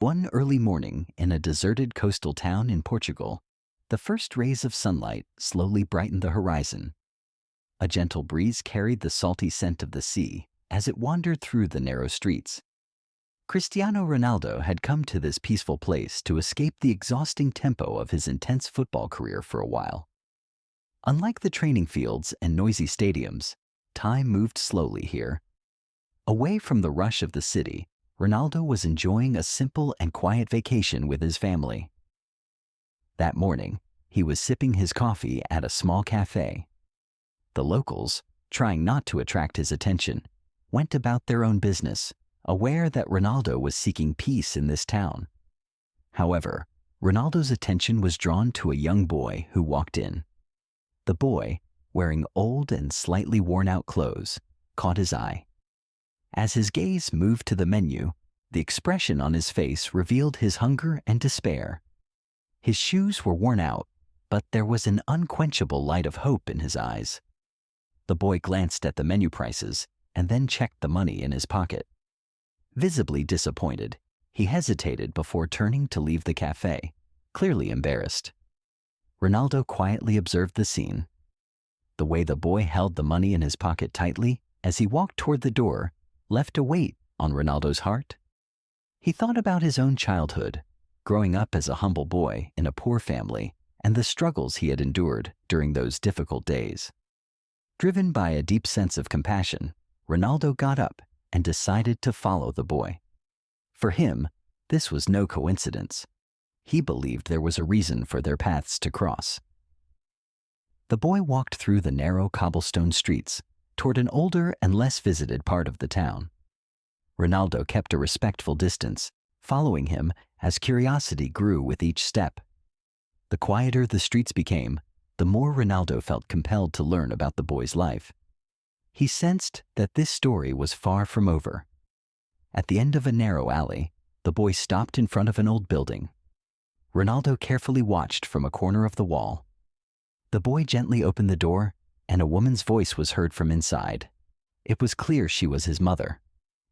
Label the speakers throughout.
Speaker 1: One early morning in a deserted coastal town in Portugal, the first rays of sunlight slowly brightened the horizon. A gentle breeze carried the salty scent of the sea as it wandered through the narrow streets. Cristiano Ronaldo had come to this peaceful place to escape the exhausting tempo of his intense football career for a while. Unlike the training fields and noisy stadiums, time moved slowly here. Away from the rush of the city, Ronaldo was enjoying a simple and quiet vacation with his family. That morning, he was sipping his coffee at a small cafe. The locals, trying not to attract his attention, went about their own business, aware that Ronaldo was seeking peace in this town. However, Ronaldo's attention was drawn to a young boy who walked in. The boy, wearing old and slightly worn-out clothes, caught his eye. As his gaze moved to the menu, the expression on his face revealed his hunger and despair. His shoes were worn out, but there was an unquenchable light of hope in his eyes. The boy glanced at the menu prices and then checked the money in his pocket. Visibly disappointed, he hesitated before turning to leave the cafe, clearly embarrassed. Ronaldo quietly observed the scene. The way the boy held the money in his pocket tightly as he walked toward the door left a weight on Ronaldo's heart. He thought about his own childhood, growing up as a humble boy in a poor family, and the struggles he had endured during those difficult days. Driven by a deep sense of compassion, Ronaldo got up and decided to follow the boy. For him, this was no coincidence. He believed there was a reason for their paths to cross. The boy walked through the narrow cobblestone streets toward an older and less visited part of the town. Ronaldo kept a respectful distance, following him as curiosity grew with each step. The quieter the streets became, the more Ronaldo felt compelled to learn about the boy's life. He sensed that this story was far from over. At the end of a narrow alley, the boy stopped in front of an old building. Ronaldo carefully watched from a corner of the wall. The boy gently opened the door, and a woman's voice was heard from inside. It was clear she was his mother.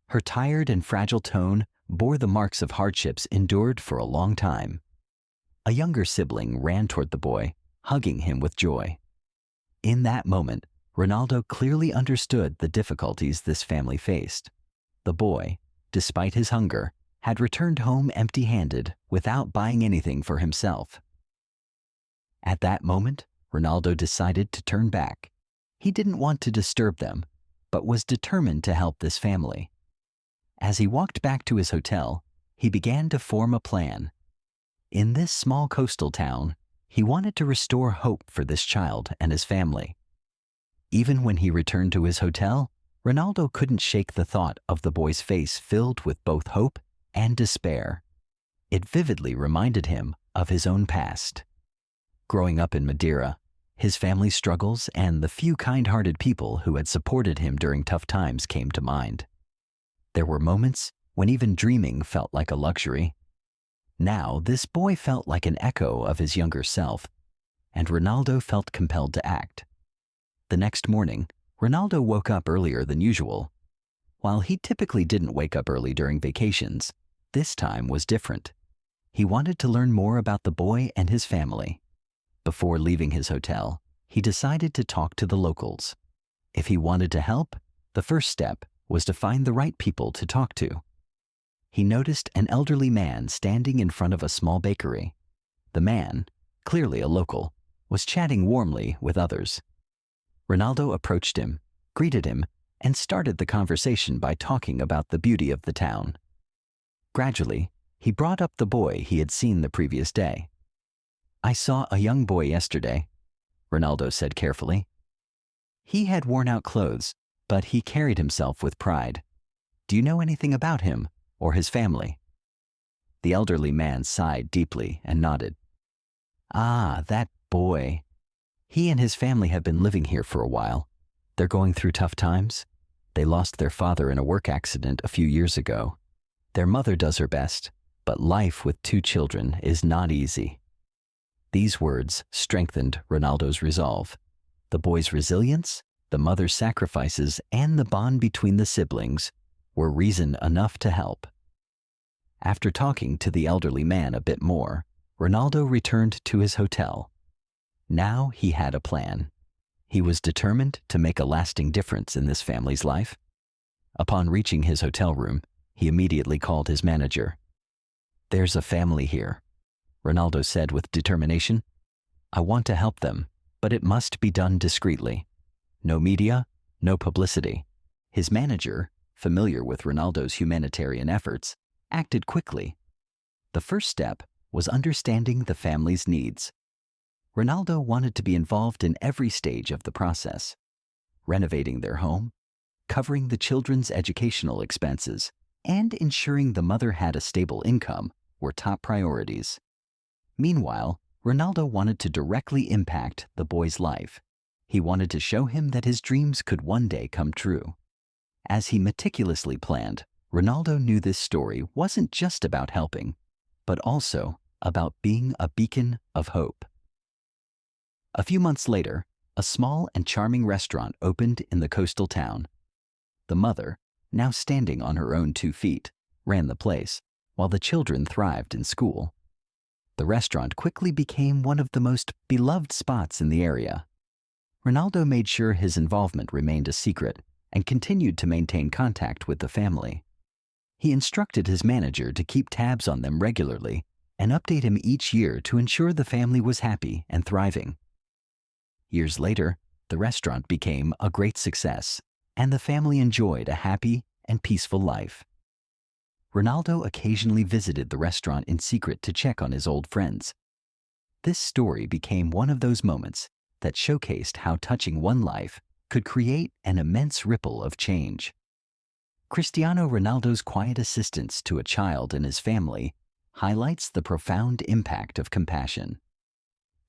Speaker 1: Her tired and fragile tone bore the marks of hardships endured for a long time. A younger sibling ran toward the boy, hugging him with joy. In that moment, Ronaldo clearly understood the difficulties this family faced. The boy, despite his hunger, had returned home empty-handed without buying anything for himself. At that moment, Ronaldo decided to turn back. He didn't want to disturb them, but was determined to help this family. As he walked back to his hotel, he began to form a plan. In this small coastal town, he wanted to restore hope for this child and his family. Even when he returned to his hotel, Ronaldo couldn't shake the thought of the boy's face filled with both hope and despair. It vividly reminded him of his own past. Growing up in Madeira, his family's struggles and the few kind-hearted people who had supported him during tough times came to mind. There were moments when even dreaming felt like a luxury. Now, this boy felt like an echo of his younger self, and Ronaldo felt compelled to act. The next morning, Ronaldo woke up earlier than usual. While he typically didn't wake up early during vacations, this time was different. He wanted to learn more about the boy and his family. Before leaving his hotel, he decided to talk to the locals. If he wanted to help, the first step was to find the right people to talk to. He noticed an elderly man standing in front of a small bakery. The man, clearly a local, was chatting warmly with others. Ronaldo approached him, greeted him, and started the conversation by talking about the beauty of the town. Gradually, he brought up the boy he had seen the previous day. "I saw a young boy yesterday," Ronaldo said carefully. "He had worn-out clothes, but he carried himself with pride. Do you know anything about him or his family?" The elderly man sighed deeply and nodded. "Ah, that boy. He and his family have been living here for a while. They're going through tough times. They lost their father in a work accident a few years ago. Their mother does her best, but life with 2 children is not easy." These words strengthened Ronaldo's resolve. The boy's resilience, the mother's sacrifices, and the bond between the siblings were reason enough to help. After talking to the elderly man a bit more, Ronaldo returned to his hotel. Now he had a plan. He was determined to make a lasting difference in this family's life. Upon reaching his hotel room, he immediately called his manager. "There's a family here," Ronaldo said with determination. "I want to help them, but it must be done discreetly. No media, no publicity." His manager, familiar with Ronaldo's humanitarian efforts, acted quickly. The first step was understanding the family's needs. Ronaldo wanted to be involved in every stage of the process. Renovating their home, covering the children's educational expenses, and ensuring the mother had a stable income were top priorities. Meanwhile, Ronaldo wanted to directly impact the boy's life. He wanted to show him that his dreams could one day come true. As he meticulously planned, Ronaldo knew this story wasn't just about helping, but also about being a beacon of hope. A few months later, a small and charming restaurant opened in the coastal town. The mother, now standing on her own 2 feet, ran the place, while the children thrived in school. The restaurant quickly became one of the most beloved spots in the area. Ronaldo made sure his involvement remained a secret and continued to maintain contact with the family. He instructed his manager to keep tabs on them regularly and update him each year to ensure the family was happy and thriving. Years later, the restaurant became a great success, and the family enjoyed a happy and peaceful life. Ronaldo occasionally visited the restaurant in secret to check on his old friends. This story became one of those moments that showcased how touching one life could create an immense ripple of change. Cristiano Ronaldo's quiet assistance to a child and his family highlights the profound impact of compassion.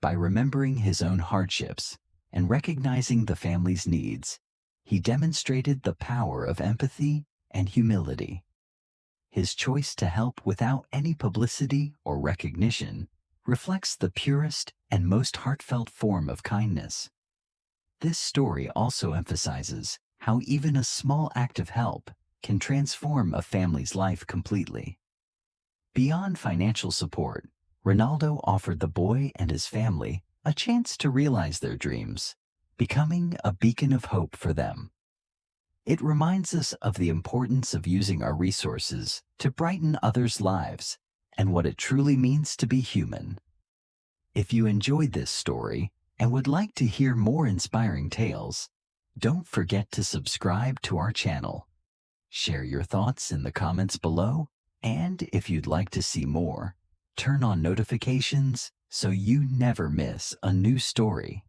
Speaker 1: By remembering his own hardships and recognizing the family's needs, he demonstrated the power of empathy and humility. His choice to help without any publicity or recognition reflects the purest and most heartfelt form of kindness. This story also emphasizes how even a small act of help can transform a family's life completely. Beyond financial support, Ronaldo offered the boy and his family a chance to realize their dreams, becoming a beacon of hope for them. It reminds us of the importance of using our resources to brighten others' lives and what it truly means to be human. If you enjoyed this story and would like to hear more inspiring tales, don't forget to subscribe to our channel. Share your thoughts in the comments below, and if you'd like to see more, turn on notifications so you never miss a new story.